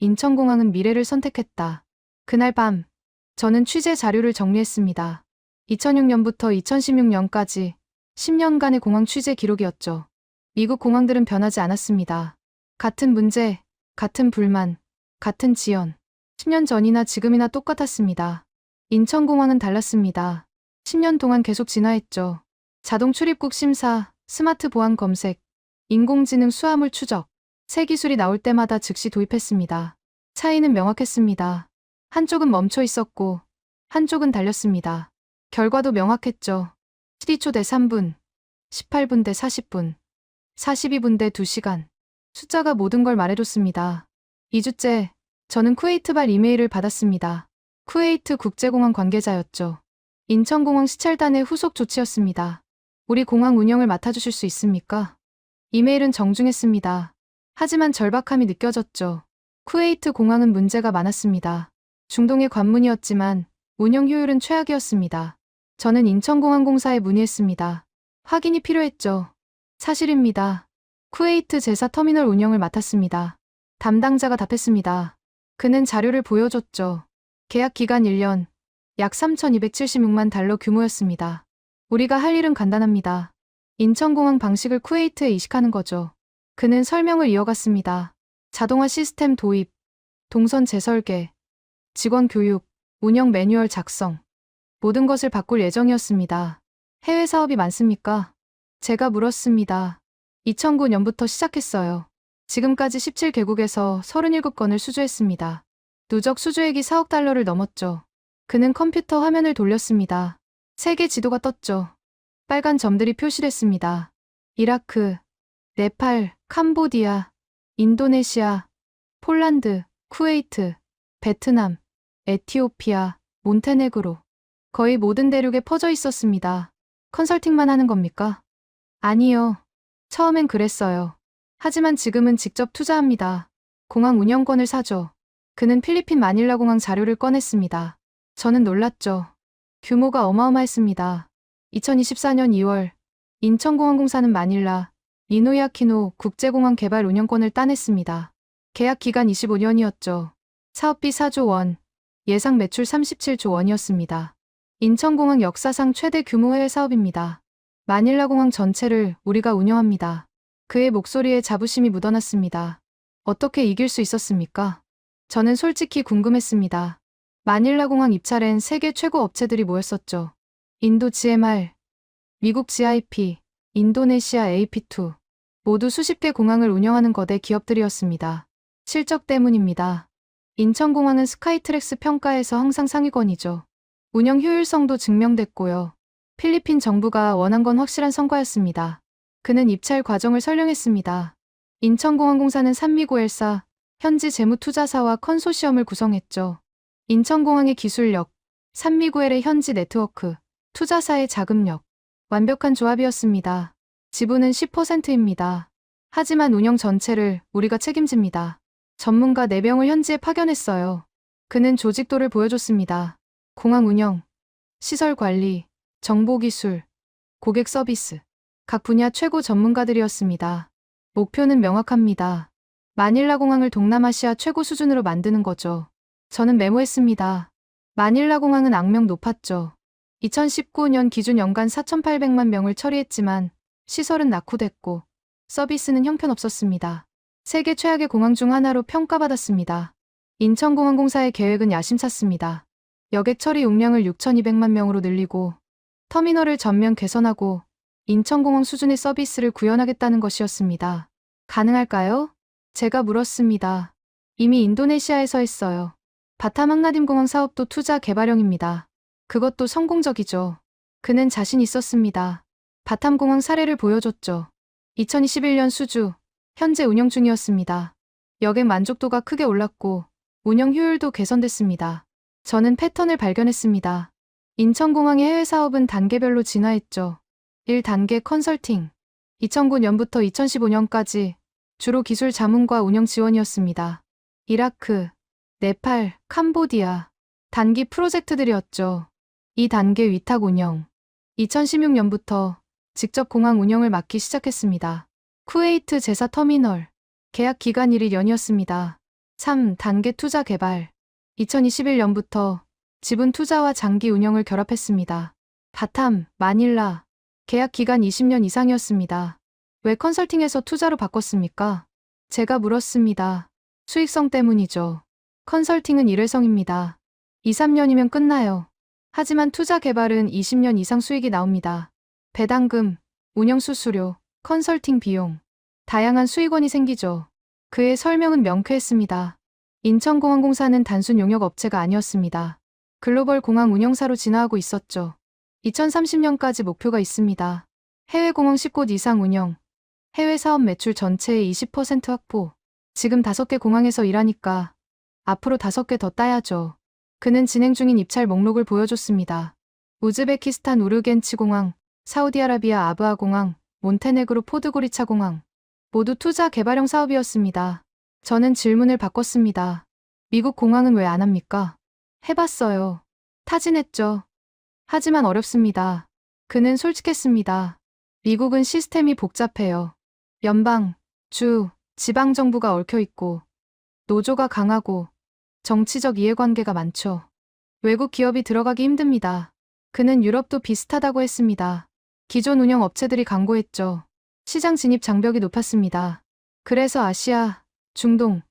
S2: 인천공항은 미래를 선택했다. 그날 밤, 저는 취재 자료를 정리했습니다. 2006년부터 2016년까지 10년간의 공항 취재 기록이었죠. 미국 공항들은 변하지 않았습니다. 같은 문제, 같은 불만, 같은 지연. 10년 전이나 지금이나 똑같았습니다. 인천공항은 달랐습니다. 10년 동안 계속 진화했죠. 자동 출입국 심사, 스마트 보안 검색, 인공지능 수화물 추적. 새 기술이 나올 때마다 즉시 도입했습니다. 차이는 명확했습니다. 한쪽은 멈춰 있었고 한쪽은 달렸습니다. 결과도 명확했죠. 12초 대 3분, 18분 대 40분, 42분 대 2시간. 숫자가 모든 걸 말해줬습니다. 2주째, 저는 쿠웨이트발 이메일을 받았습니다. 쿠웨이트 국제공항 관계자였죠. 인천공항 시찰단의 후속 조치였습니다. 우리 공항 운영을 맡아주실 수 있습니까? 이메일은 정중했습니다. 하지만 절박함이 느껴졌죠. 쿠웨이트 공항은 문제가 많았습니다. 중동의 관문이었지만 운영 효율은 최악이었습니다. 저는 인천공항공사에 문의했습니다. 확인이 필요했죠. 사실입니다. 쿠웨이트 제사 터미널 운영을 맡았습니다. 담당자가 답했습니다. 그는 자료를 보여줬죠. 계약 기간 1년, 약 3,276만 달러 규모였습니다. 우리가 할 일은 간단합니다. 인천공항 방식을 쿠웨이트에 이식하는 거죠. 그는 설명을 이어갔습니다. 자동화 시스템 도입, 동선 재설계, 직원 교육, 운영 매뉴얼 작성. 모든 것을 바꿀 예정이었습니다. 해외 사업이 많습니까? 제가 물었습니다. 2009년부터 시작했어요. 지금까지 17개국에서 37건을 수주했습니다. 누적 수주액이 4억 달러를 넘었죠. 그는 컴퓨터 화면을 돌렸습니다. 세계 지도가 떴죠. 빨간 점들이 표시됐습니다. 이라크, 네팔, 캄보디아, 인도네시아, 폴란드, 쿠웨이트, 베트남, 에티오피아, 몬테네그로. 거의 모든 대륙에 퍼져 있었습니다. 컨설팅만 하는 겁니까? 아니요. 처음엔 그랬어요. 하지만 지금은 직접 투자합니다. 공항 운영권을 사죠. 그는 필리핀 마닐라 공항 자료를 꺼냈습니다. 저는 놀랐죠. 규모가 어마어마했습니다. 2024년 2월, 인천공항공사는 마닐라, 니노야키노 국제공항 개발 운영권을 따냈습니다. 계약 기간 25년이었죠. 사업비 4조 원, 예상 매출 37조 원이었습니다. 인천공항 역사상 최대 규모 해외 사업입니다. 마닐라 공항 전체를 우리가 운영합니다. 그의 목소리에 자부심이 묻어났습니다. 어떻게 이길 수 있었습니까? 저는 솔직히 궁금했습니다. 마닐라 공항 입찰엔 세계 최고 업체들이 모였었죠. 인도 GMR, 미국 GIP, 인도네시아 AP2. 모두 수십 개 공항을 운영하는 거대 기업들이었습니다. 실적 때문입니다. 인천공항은 스카이트랙스 평가에서 항상 상위권이죠. 운영 효율성도 증명됐고요. 필리핀 정부가 원한 건 확실한 성과였습니다. 그는 입찰 과정을 설명했습니다. 인천공항공사는 산미고엘사, 현지 재무투자사와 컨소시엄을 구성했죠. 인천공항의 기술력, 산미고엘의 현지 네트워크, 투자사의 자금력, 완벽한 조합이었습니다. 지분은 10%입니다. 하지만 운영 전체를 우리가 책임집니다. 전문가 4명을 현지에 파견했어요. 그는 조직도를 보여줬습니다. 공항 운영, 시설 관리, 정보기술, 고객 서비스, 각 분야 최고 전문가들이었습니다. 목표는 명확합니다. 마닐라 공항을 동남아시아 최고 수준으로 만드는 거죠. 저는 메모했습니다. 마닐라 공항은 악명 높았죠. 2019년 기준 연간 4,800만 명을 처리했지만 시설은 낙후됐고 서비스는 형편없었습니다. 세계 최악의 공항 중 하나로 평가받았습니다. 인천공항공사의 계획은 야심찼습니다. 여객 처리 용량을 6,200만 명으로 늘리고 터미널을 전면 개선하고 인천공항 수준의 서비스를 구현하겠다는 것이었습니다. 가능할까요? 제가 물었습니다. 이미 인도네시아에서 했어요. 바탐 항나딤 공항 사업도 투자 개발형입니다. 그것도 성공적이죠. 그는 자신 있었습니다. 바탐 공항 사례를 보여줬죠. 2021년 수주, 현재 운영 중이었습니다. 여객 만족도가 크게 올랐고 운영 효율도 개선됐습니다. 저는 패턴을 발견했습니다. 인천공항의 해외 사업은 단계별로 진화했죠. 1단계 컨설팅. 2009년부터 2015년까지 주로 기술 자문과 운영 지원이었습니다. 이라크, 네팔, 캄보디아. 단기 프로젝트들이었죠. 2단계 위탁 운영. 2016년부터 직접 공항 운영을 맡기 시작했습니다. 쿠웨이트 제사 터미널. 계약 기간 1년이었습니다. 3단계 투자 개발. 2021년부터 지분 투자와 장기 운영을 결합했습니다. 바탐, 마닐라. 계약 기간 20년 이상이었습니다. 왜 컨설팅에서 투자로 바꿨습니까? 제가 물었습니다. 수익성 때문이죠. 컨설팅은 일회성입니다. 2, 3년이면 끝나요. 하지만 투자 개발은 20년 이상 수익이 나옵니다. 배당금, 운영 수수료, 컨설팅 비용. 다양한 수익원이 생기죠. 그의 설명은 명쾌했습니다. 인천공항공사는 단순 용역 업체가 아니었습니다. 글로벌 공항 운영사로 진화하고 있었죠. 2030년까지 목표가 있습니다. 해외 공항 10곳 이상 운영, 해외 사업 매출 전체의 20% 확보. 지금 5개 공항에서 일하니까 앞으로 5개 더 따야죠. 그는 진행 중인 입찰 목록을 보여줬습니다. 우즈베키스탄 우르겐치 공항, 사우디아라비아 아부아 공항, 몬테네그로 포드고리차 공항. 모두 투자 개발형 사업이었습니다. 저는 질문을 바꿨습니다. 미국 공항은 왜 안 합니까? 해봤어요. 타진했죠. 하지만 어렵습니다. 그는 솔직했습니다. 미국은 시스템이 복잡해요. 연방, 주, 지방정부가 얽혀있고 노조가 강하고 정치적 이해관계가 많죠. 외국 기업이 들어가기 힘듭니다. 그는 유럽도 비슷하다고 했습니다. 기존 운영 업체들이 강고했죠. 시장 진입 장벽이 높았습니다. 그래서 아시아, 중동,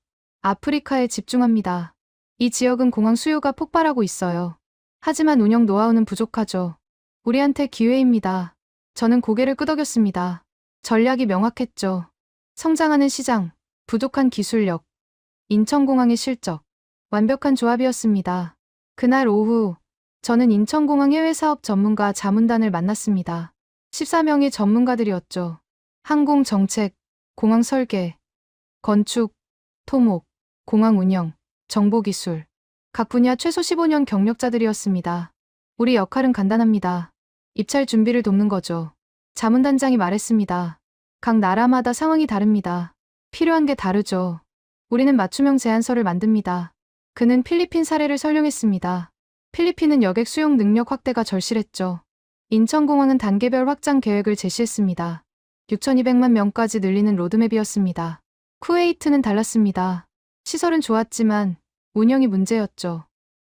S2: 아프리카에 집중합니다. 이 지역은 공항 수요가 폭발하고 있어요. 하지만 운영 노하우는 부족하죠. 우리한테 기회입니다. 저는 고개를 끄덕였습니다. 전략이 명확했죠. 성장하는 시장, 부족한 기술력, 인천공항의 실적, 완벽한 조합이었습니다. 그날 오후, 저는 인천공항 해외사업 전문가 자문단을 만났습니다. 14명의 전문가들이었죠. 항공정책, 공항 설계, 건축, 토목, 공항 운영, 정보기술. 각 분야 최소 15년 경력자들이었습니다. 우리 역할은 간단합니다. 입찰 준비를 돕는 거죠. 자문단장이 말했습니다. 각 나라마다 상황이 다릅니다. 필요한 게 다르죠. 우리는 맞춤형 제안서를 만듭니다. 그는 필리핀 사례를 설명했습니다. 필리핀은 여객 수용 능력 확대가 절실했죠. 인천공항은 단계별 확장 계획을 제시했습니다. 6,200만 명까지 늘리는 로드맵이었습니다. 쿠웨이트는 달랐습니다. 시설은 좋았지만 운영이 문제였죠.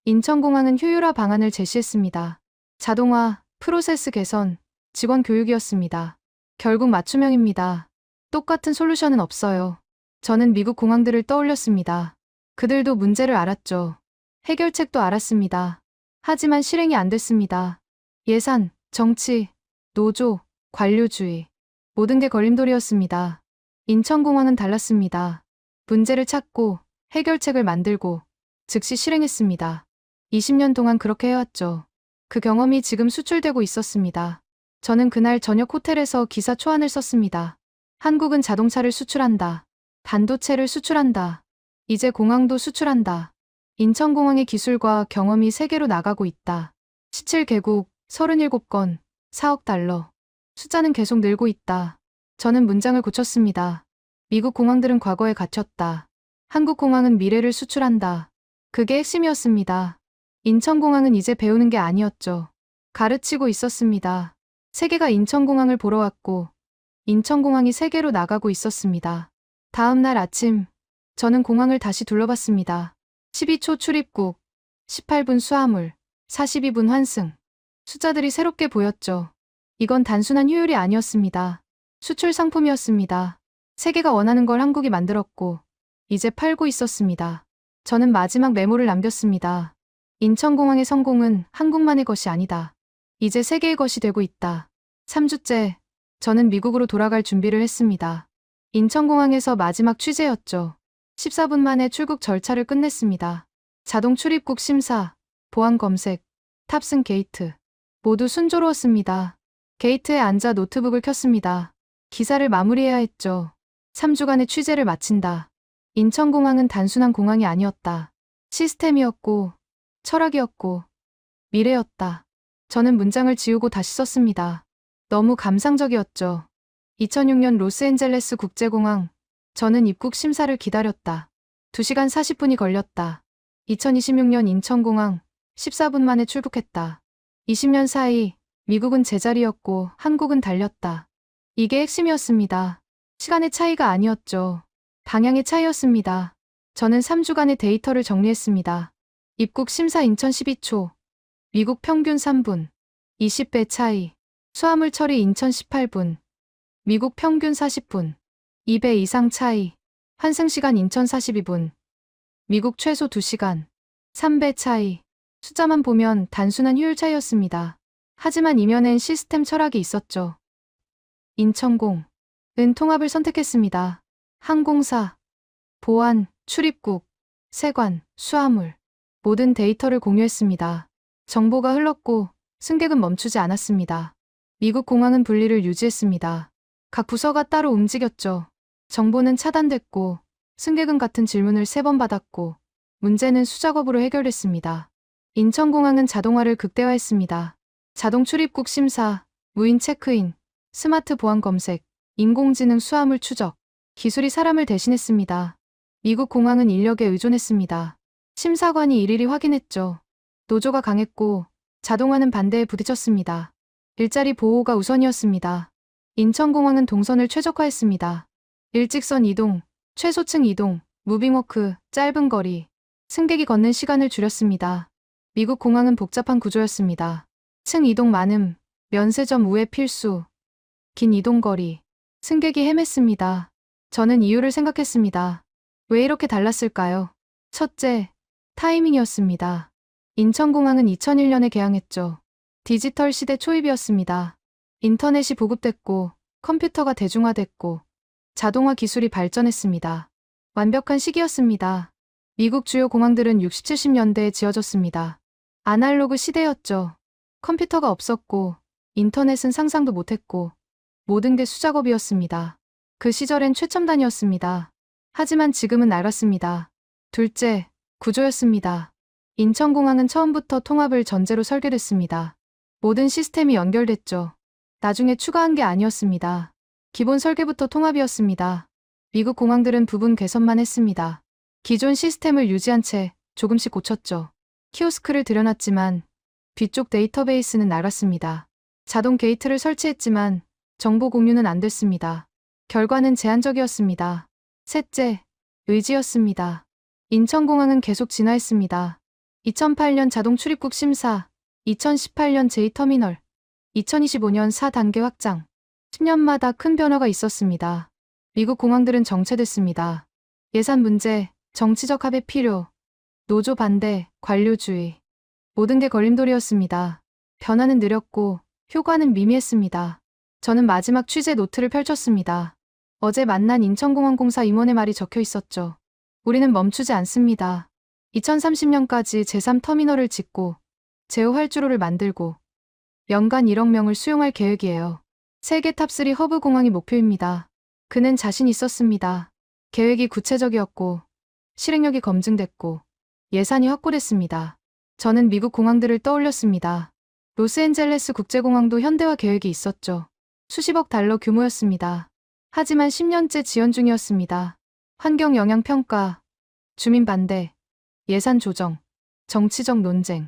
S2: 인천공항은 효율화 방안을 제시했습니다. 자동화, 프로세스 개선, 직원 교육이었습니다. 결국 맞춤형입니다. 똑같은 솔루션은 없어요. 저는 미국 공항들을 떠올렸습니다. 그들도 문제를 알았죠. 해결책도 알았습니다. 하지만 실행이 안 됐습니다. 예산, 정치, 노조, 관료주의. 모든 게 걸림돌이었습니다. 인천공항은 달랐습니다. 문제를 찾고 해결책을 만들고 즉시 실행했습니다. 20년 동안 그렇게 해왔죠. 그 경험이 지금 수출되고 있었습니다. 저는 그날 저녁 호텔에서 기사 초안을 썼습니다. 한국은 자동차를 수출한다. 반도체를 수출한다. 이제 공항도 수출한다. 인천공항의 기술과 경험이 세계로 나가고 있다. 17개국, 37건, 4억 달러. 숫자는 계속 늘고 있다. 저는 문장을 고쳤습니다. 미국 공항들은 과거에 갇혔다. 한국 공항은 미래를 수출한다. 그게 핵심이었습니다. 인천공항은 이제 배우는 게 아니었죠. 가르치고 있었습니다. 세계가 인천공항을 보러 왔고 인천공항이 세계로 나가고 있었습니다. 다음 날 아침 저는 공항을 다시 둘러봤습니다. 12초 출입국, 18분 수화물, 42분 환승. 숫자들이 새롭게 보였죠. 이건 단순한 효율이 아니었습니다. 수출 상품이었습니다. 세계가 원하는 걸 한국이 만들었고 이제 팔고 있었습니다. 저는 마지막 메모를 남겼습니다. 인천공항의 성공은 한국만의 것이 아니다. 이제 세계의 것이 되고 있다. 3주째 저는 미국으로 돌아갈 준비를 했습니다. 인천공항에서 마지막 취재였죠. 14분 만에 출국 절차를 끝냈습니다. 자동 출입국 심사, 보안 검색, 탑승 게이트. 모두 순조로웠습니다. 게이트에 앉아 노트북을 켰습니다. 기사를 마무리해야 했죠. 3주간의 취재를 마친다. 인천공항은 단순한 공항이 아니었다. 시스템이었고, 철학이었고, 미래였다. 저는 문장을 지우고 다시 썼습니다. 너무 감상적이었죠. 2006년 로스앤젤레스 국제공항. 저는 입국 심사를 기다렸다. 2시간 40분이 걸렸다. 2026년 인천공항. 14분 만에 출국했다. 20년 사이 미국은 제자리였고 한국은 달렸다. 이게 핵심이었습니다. 시간의 차이가 아니었죠. 방향의 차이였습니다. 저는 3주간의 데이터를 정리했습니다. 입국 심사 인천 12초. 미국 평균 3분. 20배 차이. 수화물 처리 인천 18분. 미국 평균 40분. 2배 이상 차이. 환승시간 인천 42분. 미국 최소 2시간. 3배 차이. 숫자만 보면 단순한 효율 차이였습니다. 하지만 이면엔 시스템 철학이 있었죠. 인천공. 은 통합을 선택했습니다. 항공사, 보안, 출입국, 세관, 수화물. 모든 데이터를 공유했습니다. 정보가 흘렀고 승객은 멈추지 않았습니다. 미국 공항은 분리를 유지했습니다. 각 부서가 따로 움직였죠. 정보는 차단됐고 승객은 같은 질문을 3번 받았고 문제는 수작업으로 해결됐습니다. 인천공항은 자동화를 극대화했습니다. 자동 출입국 심사, 무인 체크인, 스마트 보안 검색, 인공지능 수화물 추적. 기술이 사람을 대신했습니다. 미국 공항은 인력에 의존했습니다. 심사관이 일일이 확인했죠. 노조가 강했고 자동화는 반대에 부딪혔습니다. 일자리 보호가 우선이었습니다. 인천공항은 동선을 최적화했습니다. 일직선 이동, 최소층 이동, 무빙워크, 짧은 거리. 승객이 걷는 시간을 줄였습니다. 미국 공항은 복잡한 구조였습니다. 층 이동 많음, 면세점 우회 필수, 긴 이동 거리. 승객이 헤맸습니다. 저는 이유를 생각했습니다. 왜 이렇게 달랐을까요? 첫째, 타이밍이었습니다. 인천공항은 2001년에 개항했죠. 디지털 시대 초입이었습니다. 인터넷이 보급됐고 컴퓨터가 대중화됐고 자동화 기술이 발전했습니다. 완벽한 시기였습니다. 미국 주요 공항들은 60, 70년대에 지어졌습니다. 아날로그 시대였죠. 컴퓨터가 없었고 인터넷은 상상도 못했고 모든 게 수작업이었습니다. 그 시절엔 최첨단이었습니다. 하지만 지금은 낡았습니다. 둘째, 구조였습니다. 인천공항은 처음부터 통합을 전제로 설계됐습니다. 모든 시스템이 연결됐죠. 나중에 추가한 게 아니었습니다. 기본 설계부터 통합이었습니다. 미국 공항들은 부분 개선만 했습니다. 기존 시스템을 유지한 채 조금씩 고쳤죠. 키오스크를 들여놨지만 뒤쪽 데이터베이스는 낡았습니다. 자동 게이트를 설치했지만 정보 공유는 안 됐습니다. 결과는 제한적이었습니다. 셋째, 의지였습니다. 인천공항은 계속 진화했습니다. 2008년 자동 출입국 심사, 2018년 제2터미널, 2025년 4단계 확장. 10년마다 큰 변화가 있었습니다. 미국 공항들은 정체됐습니다. 예산 문제, 정치적 합의 필요, 노조 반대, 관료주의. 모든 게 걸림돌이었습니다. 변화는 느렸고 효과는 미미했습니다. 저는 마지막 취재 노트를 펼쳤습니다. 어제 만난 인천공항공사 임원의 말이 적혀 있었죠. 우리는 멈추지 않습니다. 2030년까지 제3터미널을 짓고 제휴 활주로를 만들고 연간 1억 명을 수용할 계획이에요. 세계 탑3 허브 공항이 목표입니다. 그는 자신 있었습니다. 계획이 구체적이었고 실행력이 검증됐고 예산이 확보됐습니다. 저는 미국 공항들을 떠올렸습니다. 로스앤젤레스 국제공항도 현대화 계획이 있었죠. 수십억 달러 규모였습니다. 하지만 10년째 지연 중이었습니다. 환경 영향 평가, 주민 반대, 예산 조정, 정치적 논쟁.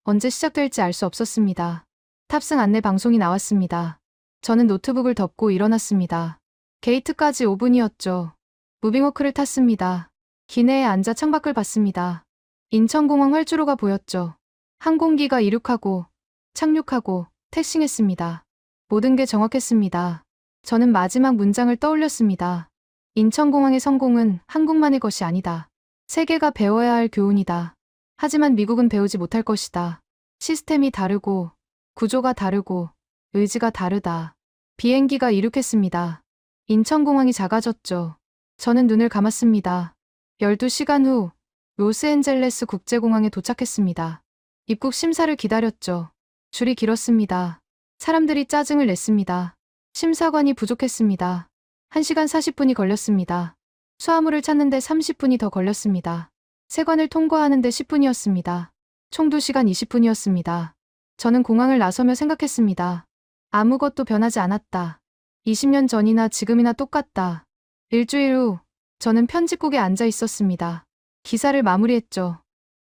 S2: 언제 시작될지 알 수 없었습니다. 탑승 안내 방송이 나왔습니다. 저는 노트북을 덮고 일어났습니다. 게이트까지 5분이었죠. 무빙워크를 탔습니다. 기내에 앉아 창밖을 봤습니다. 인천공항 활주로가 보였죠. 항공기가 이륙하고 착륙하고 택싱했습니다. 모든 게 정확했습니다. 저는 마지막 문장을 떠올렸습니다. 인천공항의 성공은 한국만의 것이 아니다. 세계가 배워야 할 교훈이다. 하지만 미국은 배우지 못할 것이다. 시스템이 다르고 구조가 다르고 의지가 다르다. 비행기가 이륙했습니다. 인천공항이 작아졌죠. 저는 눈을 감았습니다. 12시간 후 로스앤젤레스 국제공항에 도착했습니다. 입국 심사를 기다렸죠. 줄이 길었습니다. 사람들이 짜증을 냈습니다. 심사관이 부족했습니다. 1시간 40분이 걸렸습니다. 수화물을 찾는데 30분이 더 걸렸습니다. 세관을 통과하는데 10분이었습니다. 총 2시간 20분이었습니다. 저는 공항을 나서며 생각했습니다. 아무것도 변하지 않았다. 20년 전이나 지금이나 똑같다. 일주일 후 저는 편집국에 앉아 있었습니다. 기사를 마무리했죠.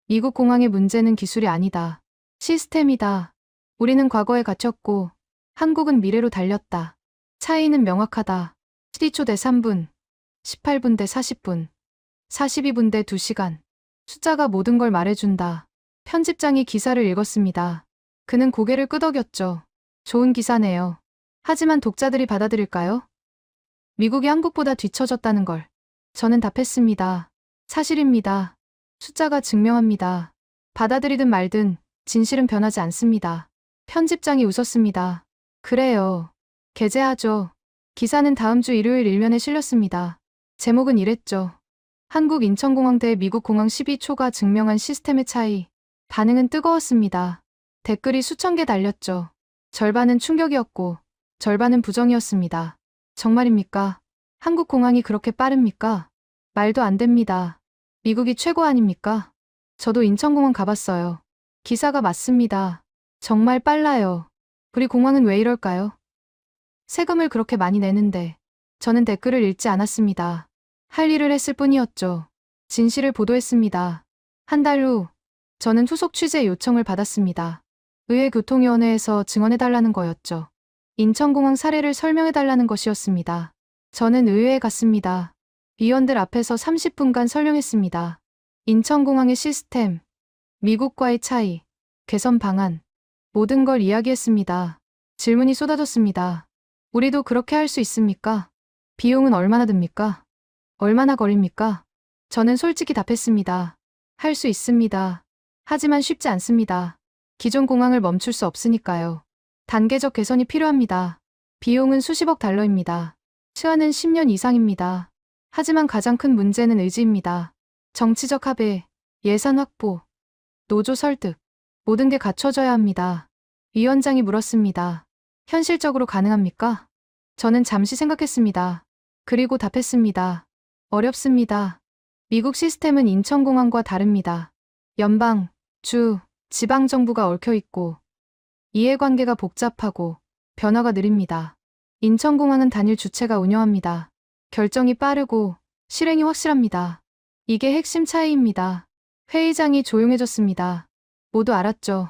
S2: 미국 공항의 문제는 기술이 아니다. 시스템이다. 우리는 과거에 갇혔고 한국은 미래로 달렸다. 차이는 명확하다. 12초 대 3분, 18분 대 40분, 42분 대 2시간. 숫자가 모든 걸 말해준다. 편집장이 기사를 읽었습니다. 그는 고개를 끄덕였죠. 좋은 기사네요. 하지만 독자들이 받아들일까요? 미국이 한국보다 뒤처졌다는 걸. 저는 답했습니다. 사실입니다. 숫자가 증명합니다. 받아들이든 말든 진실은 변하지 않습니다. 편집장이 웃었습니다. 그래요. 게재하죠. 기사는 다음 주 일요일 일면에 실렸습니다. 제목은 이랬죠. 한국 인천공항 대 미국 공항 12초가 증명한 시스템의 차이. 반응은 뜨거웠습니다. 댓글이 수천 개 달렸죠. 절반은 충격이었고 절반은 부정이었습니다. 정말입니까? 한국 공항이 그렇게 빠릅니까? 말도 안 됩니다. 미국이 최고 아닙니까? 저도 인천공항 가봤어요. 기사가 맞습니다. 정말 빨라요. 우리 공항은 왜 이럴까요? 세금을 그렇게 많이 내는데. 저는 댓글을 읽지 않았습니다. 할 일을 했을 뿐이었죠. 진실을 보도했습니다. 한 달 후 저는 후속 취재 요청을 받았습니다. 의회 교통위원회에서 증언해달라는 거였죠. 인천공항 사례를 설명해달라는 것이었습니다. 저는 의회에 갔습니다. 위원들 앞에서 30분간 설명했습니다. 인천공항의 시스템, 미국과의 차이, 개선 방안, 모든 걸 이야기했습니다. 질문이 쏟아졌습니다. 우리도 그렇게 할 수 있습니까? 비용은 얼마나 듭니까? 얼마나 걸립니까? 저는 솔직히 답했습니다. 할 수 있습니다. 하지만 쉽지 않습니다. 기존 공항을 멈출 수 없으니까요. 단계적 개선이 필요합니다. 비용은 수십억 달러입니다. 시간은 10년 이상입니다. 하지만 가장 큰 문제는 의지입니다. 정치적 합의, 예산 확보, 노조 설득, 모든 게 갖춰져야 합니다. 위원장이 물었습니다. 현실적으로 가능합니까? 저는 잠시 생각했습니다. 그리고 답했습니다. 어렵습니다. 미국 시스템은 인천공항과 다릅니다. 연방, 주, 지방정부가 얽혀있고 이해관계가 복잡하고 변화가 느립니다. 인천공항은 단일 주체가 운영합니다. 결정이 빠르고 실행이 확실합니다. 이게 핵심 차이입니다. 회의장이 조용해졌습니다. 모두 알았죠.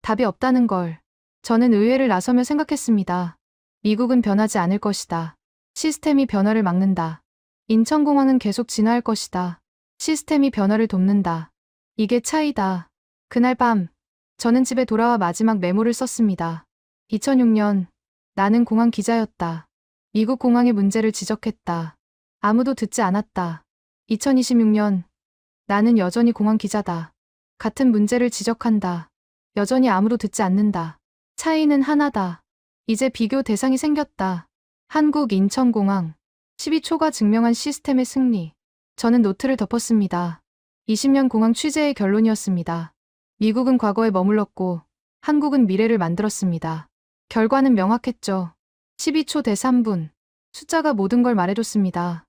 S2: 답이 없다는 걸. 저는 의회를 나서며 생각했습니다. 미국은 변하지 않을 것이다. 시스템이 변화를 막는다. 인천공항은 계속 진화할 것이다. 시스템이 변화를 돕는다. 이게 차이다. 그날 밤, 저는 집에 돌아와 마지막 메모를 썼습니다. 2006년, 나는 공항 기자였다. 미국 공항의 문제를 지적했다. 아무도 듣지 않았다. 2026년, 나는 여전히 공항 기자다. 같은 문제를 지적한다. 여전히 아무도 듣지 않는다. 차이는 하나다. 이제 비교 대상이 생겼다. 한국 인천공항. 12초가 증명한 시스템의 승리. 저는 노트를 덮었습니다. 20년 공항 취재의 결론이었습니다. 미국은 과거에 머물렀고 한국은 미래를 만들었습니다. 결과는 명확했죠. 12초 대 3분. 숫자가 모든 걸 말해줬습니다.